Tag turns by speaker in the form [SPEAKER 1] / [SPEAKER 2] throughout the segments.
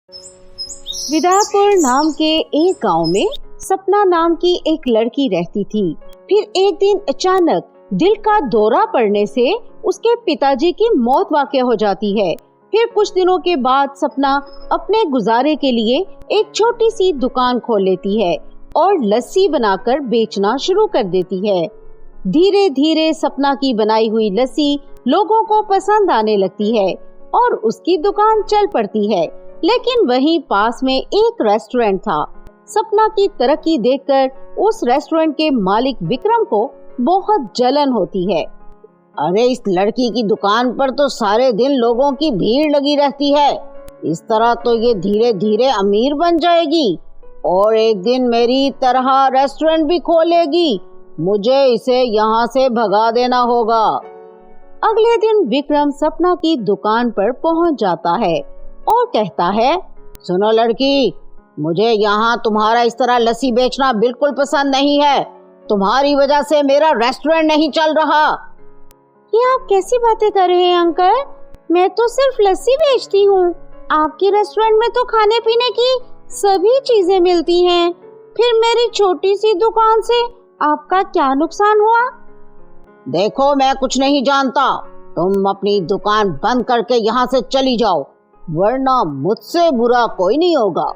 [SPEAKER 1] विदापुर नाम के एक गांव में सपना नाम की एक लड़की रहती थी। फिर एक दिन अचानक दिल का दौरा पड़ने से उसके पिताजी की मौत वाक़या हो जाती है। फिर कुछ दिनों के बाद सपना अपने गुजारे के लिए एक छोटी सी दुकान खोल लेती है और लस्सी बनाकर बेचना शुरू कर देती है। धीरे धीरे सपना की बनाई हुई लस्सी लोगों को पसंद आने लगती है और उसकी दुकान चल पड़ती है। लेकिन वहीं पास में एक रेस्टोरेंट था। सपना की तरक्की देखकर उस रेस्टोरेंट के मालिक विक्रम को बहुत जलन होती है।
[SPEAKER 2] अरे इस लड़की की दुकान पर तो सारे दिन लोगों की भीड़ लगी रहती है। इस तरह तो ये धीरे धीरे अमीर बन जाएगी और एक दिन मेरी तरह रेस्टोरेंट भी खोलेगी। मुझे इसे यहाँ से भगा देना होगा।
[SPEAKER 1] अगले दिन विक्रम सपना की दुकान पर पहुँच जाता है और कहता है,
[SPEAKER 2] सुनो लड़की, मुझे यहाँ तुम्हारा इस तरह लस्सी बेचना बिल्कुल पसंद नहीं है। तुम्हारी वजह से मेरा रेस्टोरेंट नहीं चल रहा।
[SPEAKER 1] ये आप कैसी बातें कर रहे हैं अंकल? मैं तो सिर्फ लस्सी बेचती हूँ। आपके रेस्टोरेंट में तो खाने पीने की सभी चीजें मिलती हैं। फिर मेरी छोटी सी दुकान से आपका क्या नुकसान हुआ?
[SPEAKER 2] देखो, मैं कुछ नहीं जानता। तुम अपनी दुकान बंद करके यहाँ से चली जाओ, वरना मुझसे बुरा कोई नहीं होगा।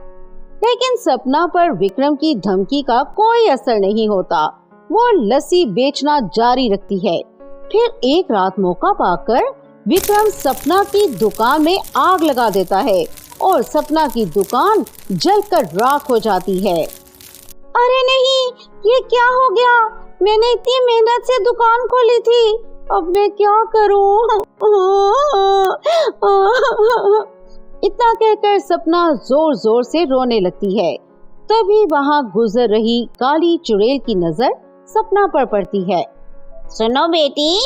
[SPEAKER 1] लेकिन सपना पर विक्रम की धमकी का कोई असर नहीं होता। वो लस्सी बेचना जारी रखती है। फिर एक रात मौका पाकर विक्रम सपना की दुकान में आग लगा देता है और सपना की दुकान जलकर राख हो जाती है। अरे नहीं, ये क्या हो गया? मैंने इतनी मेहनत से दुकान खोली थी, अब मैं क्या करूं? इतना कहकर सपना जोर जोर से रोने लगती है। तभी वहाँ गुजर रही काली चुड़ैल की नजर सपना पर पड़ती है।
[SPEAKER 2] सुनो बेटी,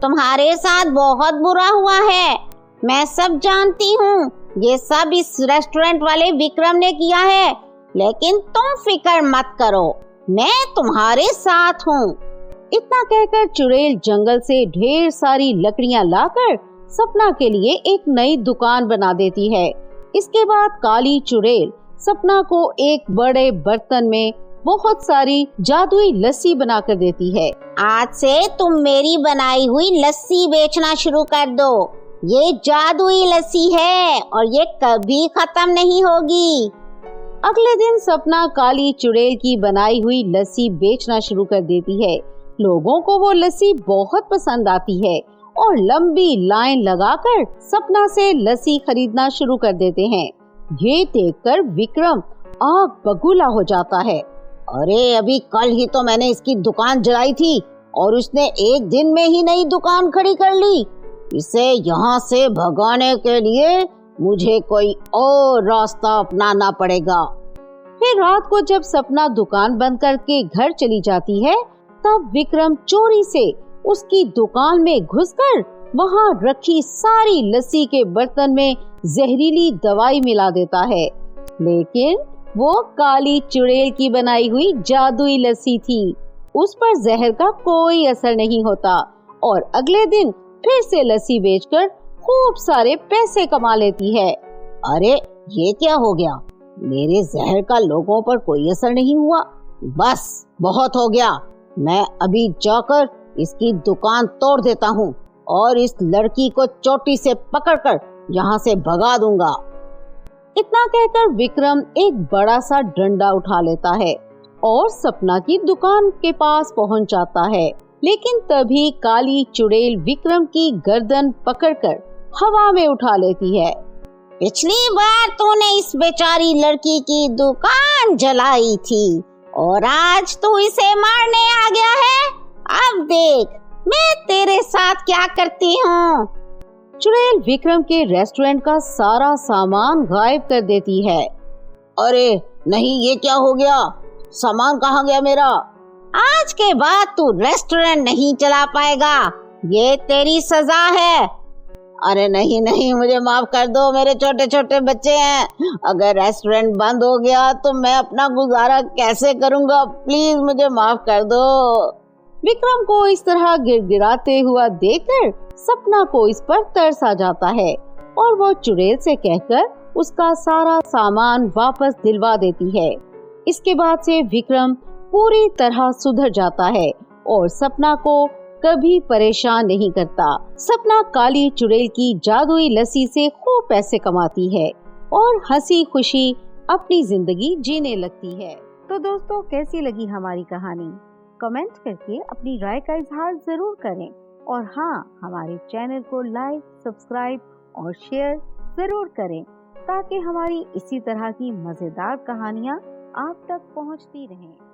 [SPEAKER 2] तुम्हारे साथ बहुत बुरा हुआ है। मैं सब जानती हूँ। ये सब इस रेस्टोरेंट वाले विक्रम ने किया है, लेकिन तुम फिक्र मत करो, मैं तुम्हारे साथ हूँ।
[SPEAKER 1] इतना कहकर चुड़ैल जंगल से ढेर सारी लकड़ियाँ लाकर सपना के लिए एक नई दुकान बना देती है। इसके बाद काली चुड़ैल सपना को एक बड़े बर्तन में बहुत सारी जादुई लस्सी बनाकर देती है।
[SPEAKER 2] आज से तुम मेरी बनाई हुई लस्सी बेचना शुरू कर दो। ये जादुई लस्सी है और ये कभी खत्म नहीं होगी।
[SPEAKER 1] अगले दिन सपना काली चुड़ैल की बनाई हुई लस्सी बेचना शुरू कर देती है। लोगों को वो लस्सी बहुत पसंद आती है और लंबी लाइन लगाकर सपना से लस्सी खरीदना शुरू कर देते हैं। ये देखकर विक्रम आग बबूला हो जाता है।
[SPEAKER 2] अरे अभी कल ही तो मैंने इसकी दुकान जलाई थी और उसने एक दिन में ही नई दुकान खड़ी कर ली। इसे यहाँ से भगाने के लिए मुझे कोई और रास्ता अपनाना पड़ेगा।
[SPEAKER 1] फिर रात को जब सपना दुकान बंद करके घर चली जाती है, तब विक्रम चोरी से उसकी दुकान में घुसकर वहाँ रखी सारी लस्सी के बर्तन में जहरीली दवाई मिला देता है। लेकिन वो काली चुड़ैल की बनाई हुई जादुई लस्सी थी। उस पर जहर का कोई असर नहीं होता और अगले दिन फिर से लस्सी बेचकर खूब सारे पैसे कमा लेती है।
[SPEAKER 2] अरे ये क्या हो गया? मेरे जहर का लोगों पर कोई असर नहीं हुआ। बस बहुत हो गया। मैं अभी जाकर इसकी दुकान तोड़ देता हूँ और इस लड़की को चोटी से पकड़कर यहाँ से भगा दूंगा।
[SPEAKER 1] इतना कहकर विक्रम एक बड़ा सा डंडा उठा लेता है और सपना की दुकान के पास पहुँच जाता है। लेकिन तभी काली चुड़ैल विक्रम की गर्दन पकड़कर हवा में उठा लेती है।
[SPEAKER 2] पिछली बार तूने इस बेचारी लड़की की दुकान जलाई थी और आज तू इसे मारने आ गया है। अब देख मैं तेरे साथ क्या करती हूँ।
[SPEAKER 1] चुड़ैल विक्रम के रेस्टोरेंट का सारा सामान गायब कर देती है।
[SPEAKER 2] अरे नहीं, ये क्या हो गया? सामान कहाँ गया मेरा? आज के बाद तू रेस्टोरेंट नहीं चला पाएगा। ये तेरी सजा है। अरे नहीं नहीं, मुझे माफ कर दो, मेरे छोटे छोटे बच्चे हैं। अगर रेस्टोरेंट बंद हो गया तो मैं अपना गुजारा कैसे करूँगा? प्लीज मुझे माफ कर दो।
[SPEAKER 1] विक्रम को इस तरह गिड़गिड़ाते हुआ देखकर सपना को इस पर तरस आ जाता है और वो चुड़ैल से कहकर उसका सारा सामान वापस दिलवा देती है। इसके बाद से विक्रम पूरी तरह सुधर जाता है और सपना को कभी परेशान नहीं करता। सपना काली चुड़ैल की जादुई लस्सी से खूब पैसे कमाती है और हंसी खुशी अपनी जिंदगी जीने लगती है। तो दोस्तों, कैसी लगी हमारी कहानी? कमेंट करके अपनी राय का इजहार जरूर करें और हाँ, हमारे चैनल को लाइक, सब्सक्राइब और शेयर जरूर करें ताकि हमारी इसी तरह की मजेदार कहानियाँ आप तक पहुँचती रहें।